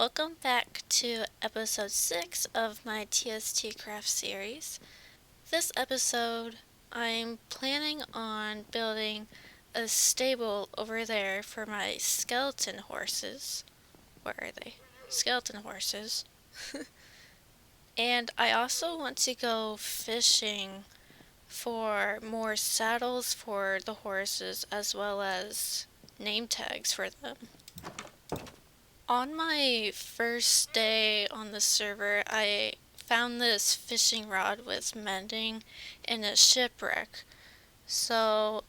Welcome back to episode 6 of my TSTcraft series. This episode, I'm planning on building a stable over there for my skeleton horses. Where are they? Skeleton horses. And I also want to go fishing for more saddles for the horses as well as name tags for them. On my first day on the server, I found this fishing rod with mending in a shipwreck. So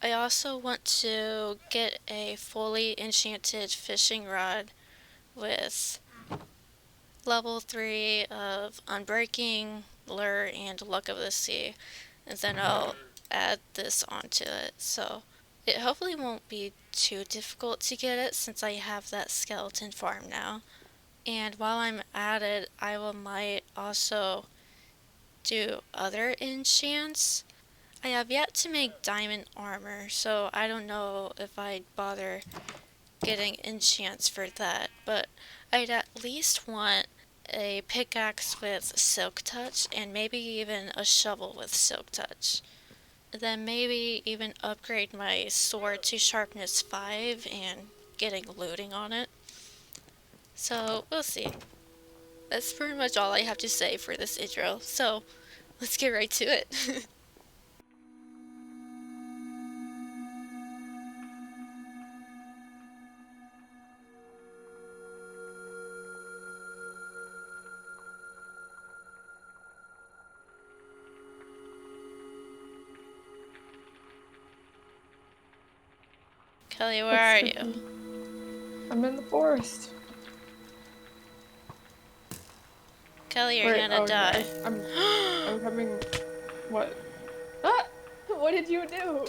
I also want to get a fully enchanted fishing rod with level 3 of Unbreaking, Lure, and Luck of the Sea. And then I'll add this onto it. So it hopefully won't be too difficult to get it since I have that skeleton farm now. And while I'm at it, might also do other enchants. I have yet to make diamond armor, so I don't know if I'd bother getting enchants for that, but I'd at least want a pickaxe with silk touch and maybe even a shovel with silk touch. Then maybe even upgrade my sword to sharpness 5 and getting looting on it. So we'll see. That's pretty much all I have to say for this intro, so let's get right to it. Kelly, where are you? I'm in the forest. Kelly, you're gonna die. Yeah, I'm coming. What? Ah! What did you do?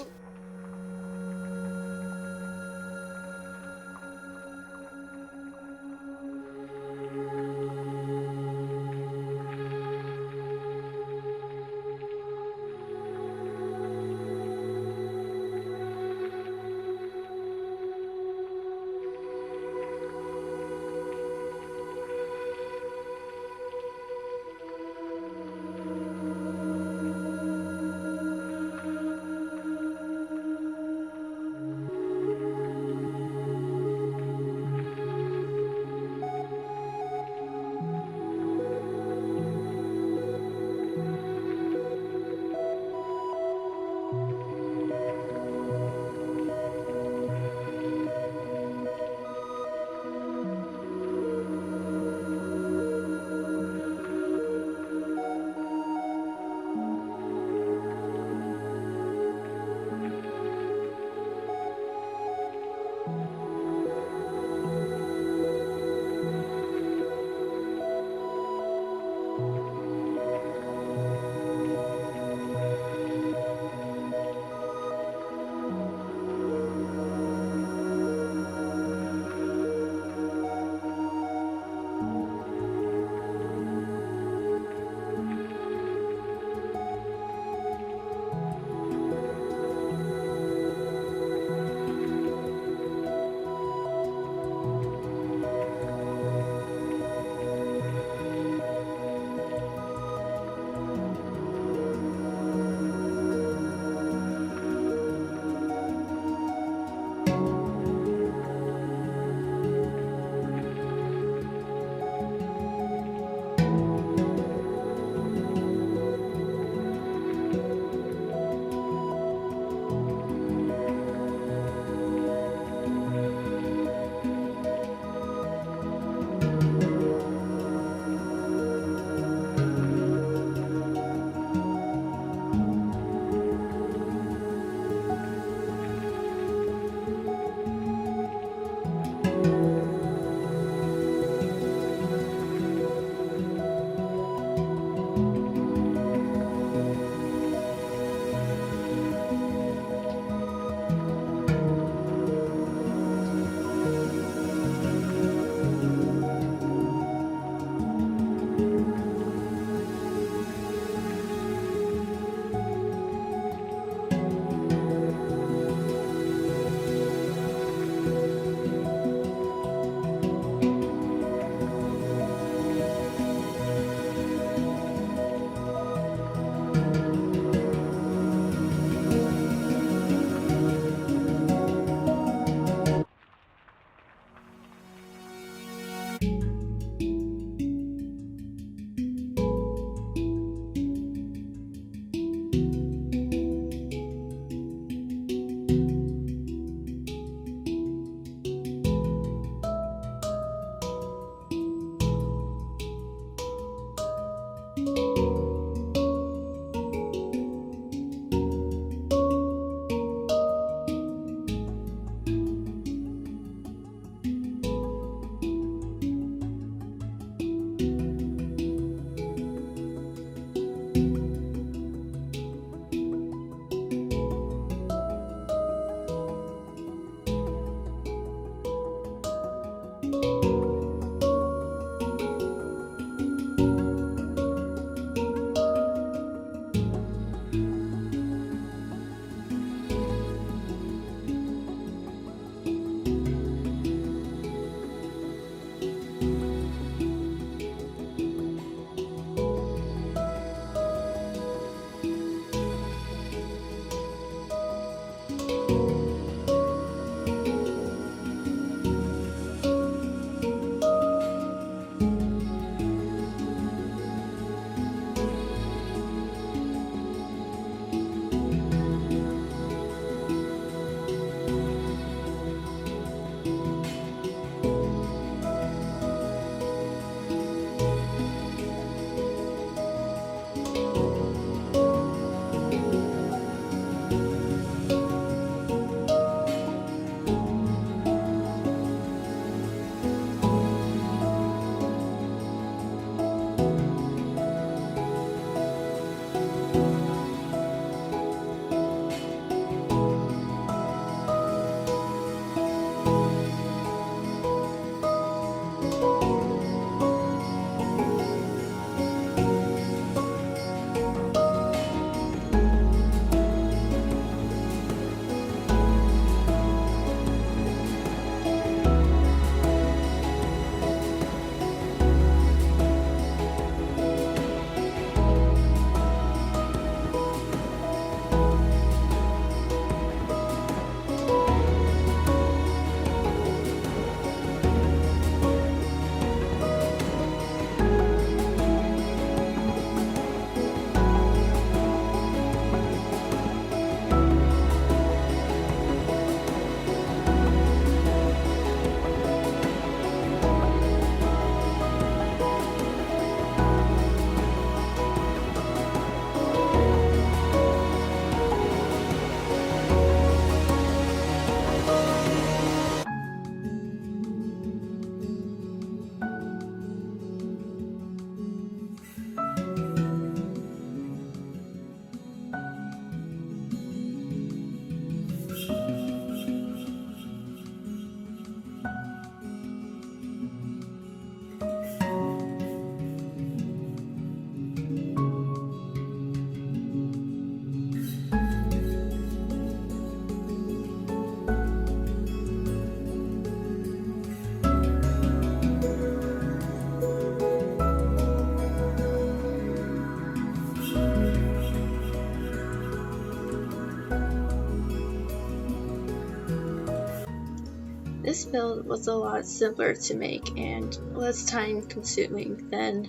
this build was a lot simpler to make and less time consuming than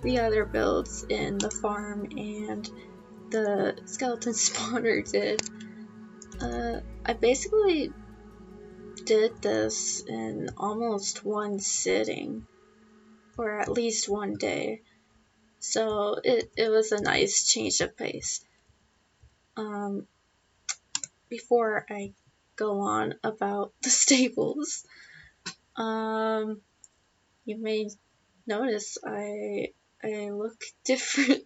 the other builds in the farm and the skeleton spawner did. I basically did this in almost one sitting, or at least one day, so it was a nice change of pace. Before I go on about the stables, you may notice I look different.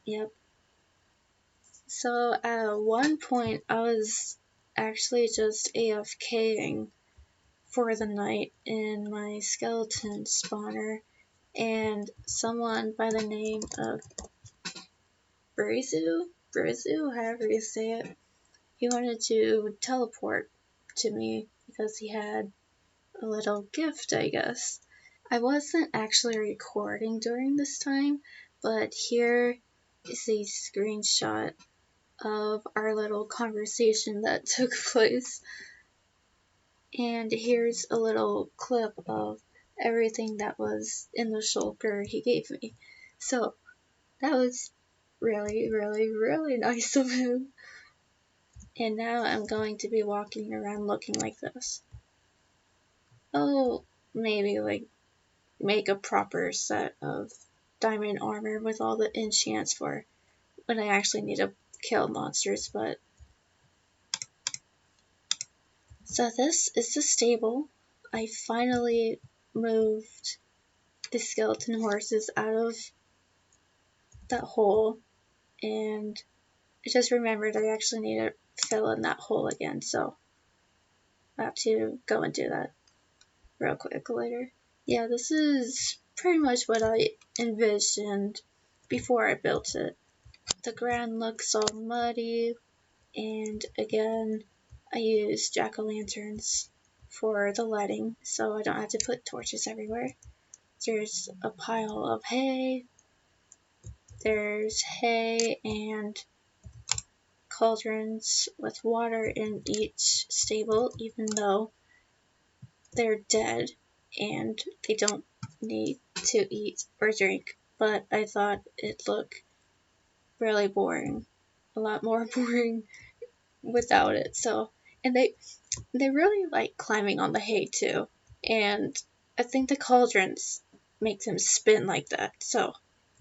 Yep. So at one point I was actually just AFKing for the night in my skeleton spawner, and someone by the name of Brizu, however you say it, he wanted to teleport to me because he had a little gift, I guess. I wasn't actually recording during this time, but here is a screenshot of our little conversation that took place. And here's a little clip of everything that was in the shulker he gave me. So that was really, really, really nice of him. And now I'm going to be walking around looking like this. Oh, maybe like make a proper set of diamond armor with all the enchants for when I actually need to kill monsters, but... So this is the stable. I finally moved the skeleton horses out of that hole, and I just remembered I actually need to fill in that hole again, so I have to go and do that real quick later. Yeah, this is pretty much what I envisioned before I built it. The ground looks all muddy, and again, I use jack-o'-lanterns for the lighting, so I don't have to put torches everywhere. There's a pile of hay. There's hay and cauldrons with water in each stable, even though they're dead and they don't need to eat or drink. But I thought it looked really boring, a lot more boring without it. So, and they really like climbing on the hay too, and I think the cauldrons make them spin like that. So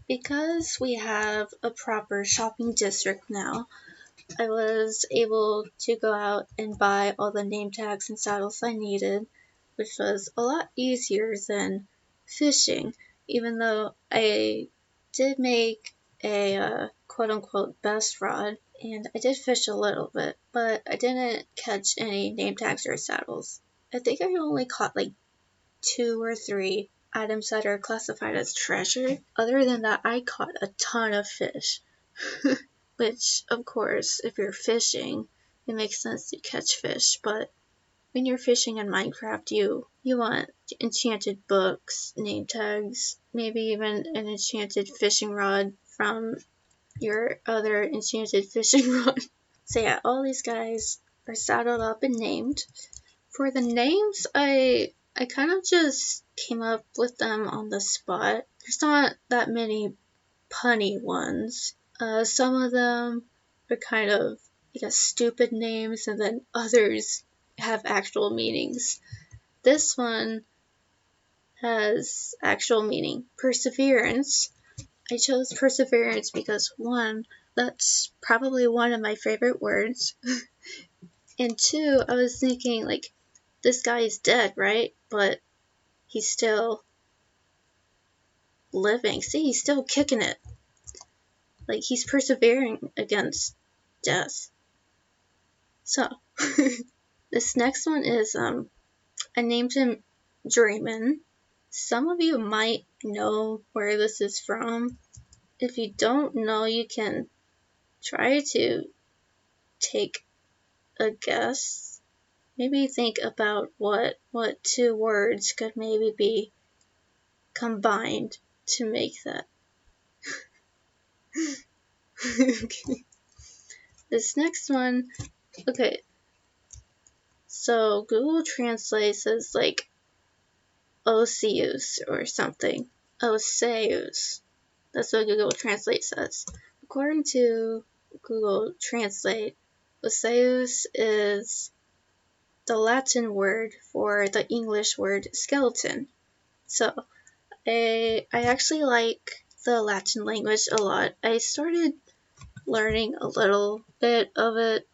because we have a proper shopping district now, I was able to go out and buy all the name tags and saddles I needed, which was a lot easier than fishing, even though I did make a quote-unquote best rod, and I did fish a little bit, but I didn't catch any name tags or saddles. I think I only caught like 2 or 3 items that are classified as treasure. Other than that, I caught a ton of fish. Which, of course, if you're fishing, it makes sense to catch fish, but when you're fishing in Minecraft, you want enchanted books, name tags, maybe even an enchanted fishing rod from your other enchanted fishing rod. So yeah, all these guys are saddled up and named. For the names, I kind of just came up with them on the spot. There's not that many punny ones. Some of them are kind of, I guess, stupid names, and then others have actual meanings. This one has actual meaning. Perseverance. I chose perseverance because 1, that's probably one of my favorite words. And 2, I was thinking, like, this guy is dead, right? But he's still living. See, he's still kicking it. Like, he's persevering against death. So, this next one is, I named him Dreiton. Some of you might know where this is from. If you don't know, you can try to take a guess. Maybe think about what 2 words could maybe be combined to make that. Okay. This next one, okay, so Google Translate says like Oseus or something. Oseus. That's what Google Translate says. According to Google Translate, Oseus is the Latin word for the English word skeleton. So I actually like the Latin language a lot. I started learning a little bit of it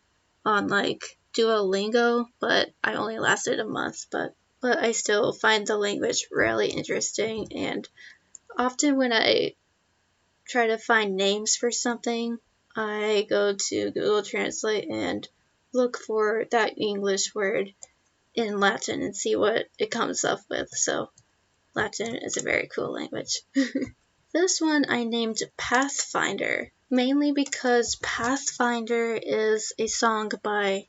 on like Duolingo, but I only lasted a month, but I still find the language really interesting, and often when I try to find names for something, I go to Google Translate and look for that English word in Latin and see what it comes up with. So Latin is a very cool language. This one I named Pathfinder, mainly because Pathfinder is a song by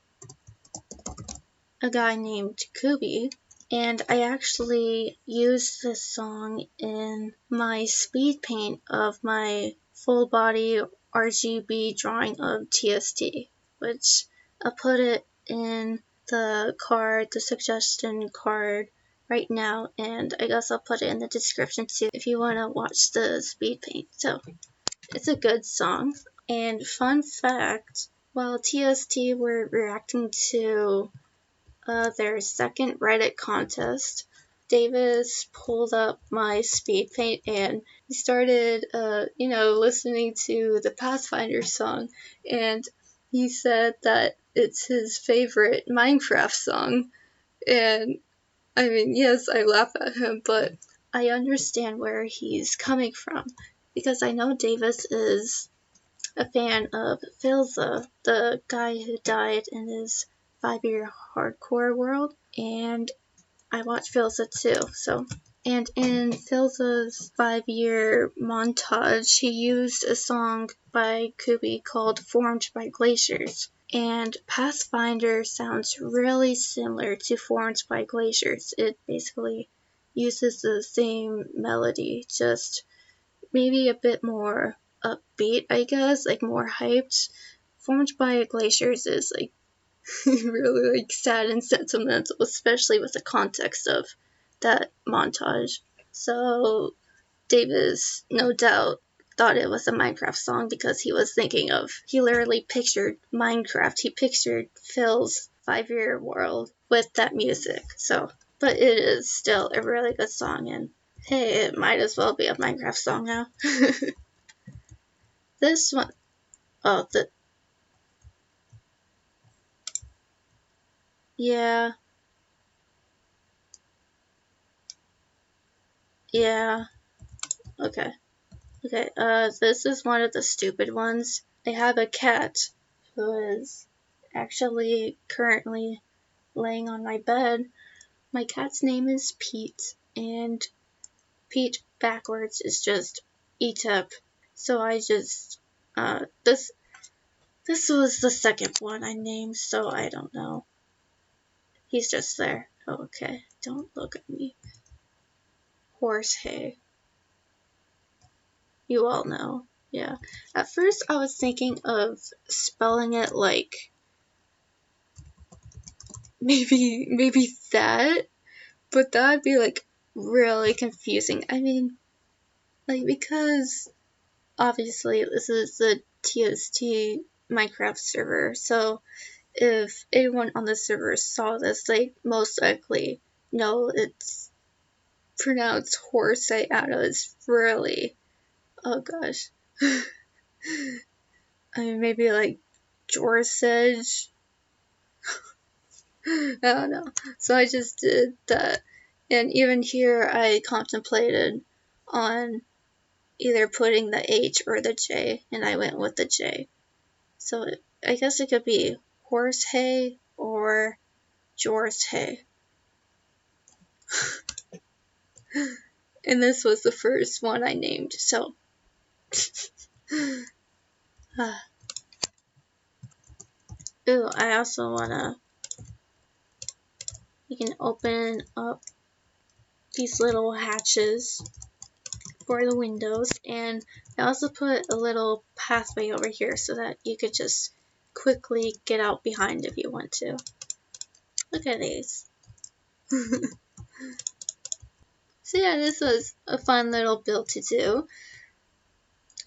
a guy named Kubi, and I actually used this song in my speed paint of my full body RGB drawing of TST, which I'll put it in the card, the suggestion card right now, and I guess I'll put it in the description too if you want to watch the speed paint. So it's a good song. And fun fact, while TST were reacting to their second Reddit contest, Davis pulled up my speed paint and he started, listening to the Pathfinder song, and he said that it's his favorite Minecraft song. And I mean, yes, I laugh at him, but I understand where he's coming from, because I know Davis is a fan of Filza, the guy who died in his 5-year hardcore world, and I watched Filza too. And in Filza's 5-year montage, he used a song by Kubi called Formed by Glaciers. And Pathfinder sounds really similar to Formed by Glaciers. It basically uses the same melody, just maybe a bit more upbeat, I guess, like more hyped. Formed by Glaciers is like really like sad and sentimental, especially with the context of that montage. So Davis, no doubt, thought it was a Minecraft song because he literally pictured Minecraft. He pictured Phil's 5-year world with that music. So, but it is still a really good song, and hey, it might as well be a Minecraft song now. This one, oh, yeah, yeah, okay. Okay, this is one of the stupid ones. I have a cat who is actually currently laying on my bed. My cat's name is Pete, and Pete backwards is just Etep. So I just, this was the second one I named, so I don't know. He's just there. Oh, okay, don't look at me. Horse hay. You all know. Yeah. At first I was thinking of spelling it like maybe that, but that'd be like really confusing. I mean, like, because obviously this is the TST Minecraft server, so if anyone on the server saw this, they most likely know it's pronounced horse. I don't know, it's really, oh gosh. I mean, maybe like Jorsage. I don't know. So I just did that. And even here, I contemplated on either putting the H or the J, and I went with the J. So I guess it could be horse hay or Jors hay. And this was the first one I named, so. Ooh, I also wanna. You can open up these little hatches for the windows, and I also put a little pathway over here so that you could just quickly get out behind if you want to. Look at these. So yeah, this was a fun little build to do.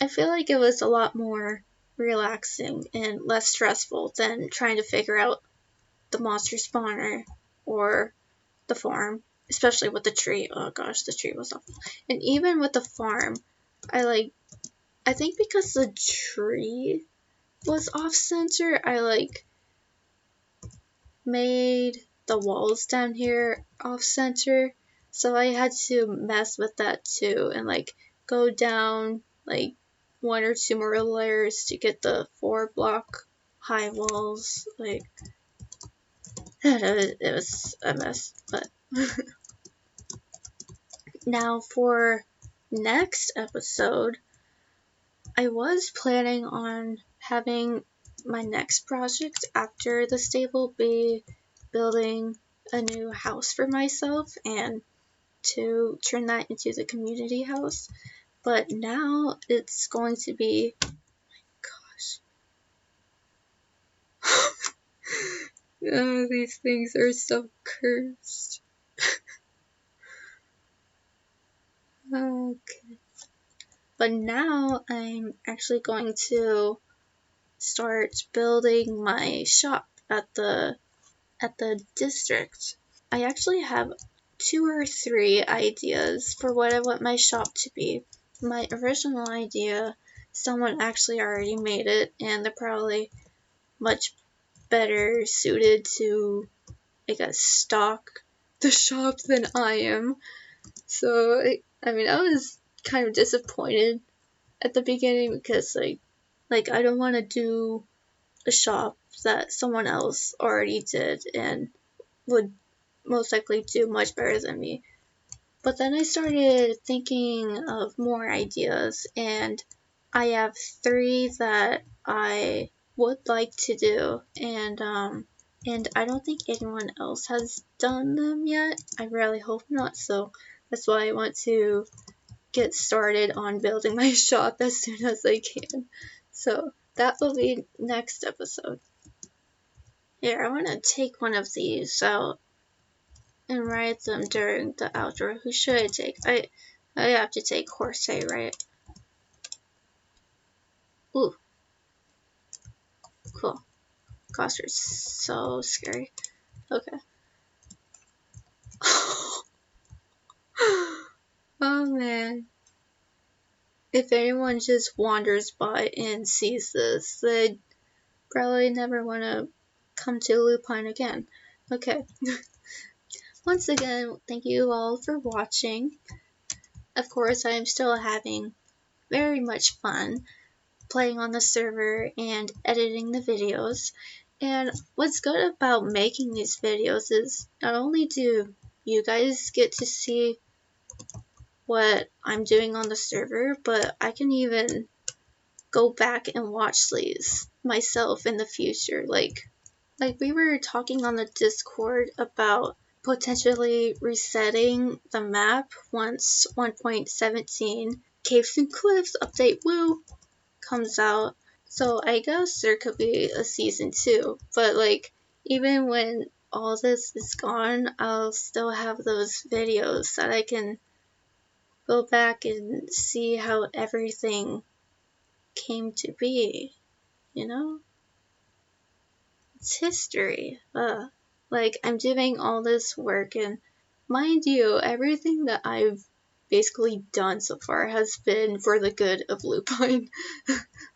I feel like it was a lot more relaxing and less stressful than trying to figure out the monster spawner or the farm, especially with the tree. Oh gosh, the tree was awful. And even with the farm, I think because the tree was off center, I made the walls down here off center, so I had to mess with that too and go down one or two more layers to get the 4-block high walls. It was a mess, but now for next episode, I was planning on having my next project after the stable be building a new house for myself and to turn that into the community house. But now it's going to be, gosh, oh, these things are so cursed. Okay. But now I'm actually going to start building my shop at the district. I actually have 2 or 3 ideas for what I want my shop to be. My original idea, someone actually already made it, and they're probably much better suited to, I guess, stock the shop than I am. So, I was kind of disappointed at the beginning because, I don't want to do a shop that someone else already did and would most likely do much better than me. But then I started thinking of more ideas, and I have 3 that I would like to do, and I don't think anyone else has done them yet. I really hope not, so that's why I want to get started on building my shop as soon as I can. So that will be next episode. Here, I want to take one of these out and write them during the outro. Who should I take? I have to take Horsey, right? Ooh, cool. Gosh, are so scary. Okay. Oh man. If anyone just wanders by and sees this, they'd probably never want to come to Lupine again. Okay. Once again, thank you all for watching. Of course, I am still having very much fun playing on the server and editing the videos. And what's good about making these videos is not only do you guys get to see what I'm doing on the server, but I can even go back and watch these myself in the future. Like we were talking on the Discord about potentially resetting the map once 1.17 Caves and Cliffs Update Woo comes out. So I guess there could be a season 2, but even when all this is gone, I'll still have those videos that I can go back and see how everything came to be, you know? It's history. I'm doing all this work, and mind you, everything that I've basically done so far has been for the good of Lupine.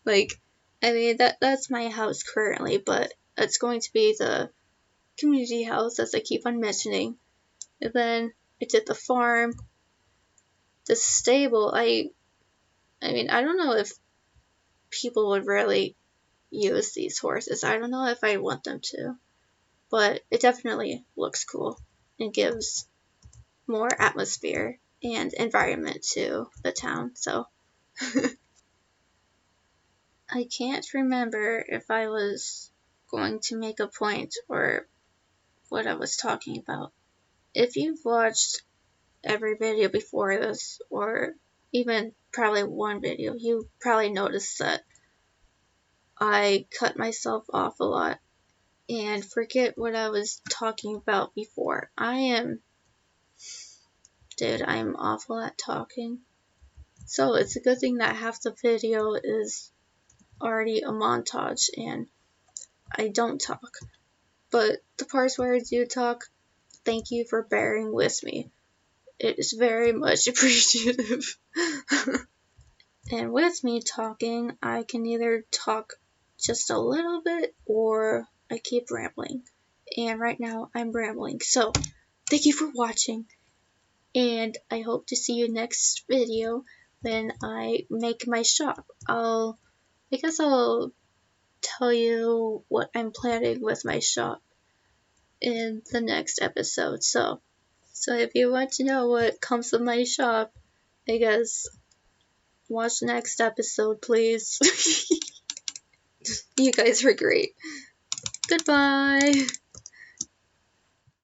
That's my house currently, but it's going to be the community house, as I keep on mentioning. And then I did the farm, the stable. I don't know if people would really use these horses. I don't know if I want them to, but it definitely looks cool and gives more atmosphere and environment to the town. So I can't remember if I was going to make a point or what I was talking about. If you've watched every video before this, or even probably one video, you probably noticed that I cut myself off a lot and forget what I was talking about before. I'm awful at talking. So it's a good thing that half the video is already a montage and I don't talk. But the parts where I do talk, thank you for bearing with me. It is very much appreciative. And with me talking, I can either talk just a little bit or I keep rambling. And right now I'm rambling. So thank you for watching. And I hope to see you next video when I make my shop. I guess I'll tell you what I'm planning with my shop in the next episode. So if you want to know what comes with my shop, I guess watch the next episode, please. You guys were great. Goodbye.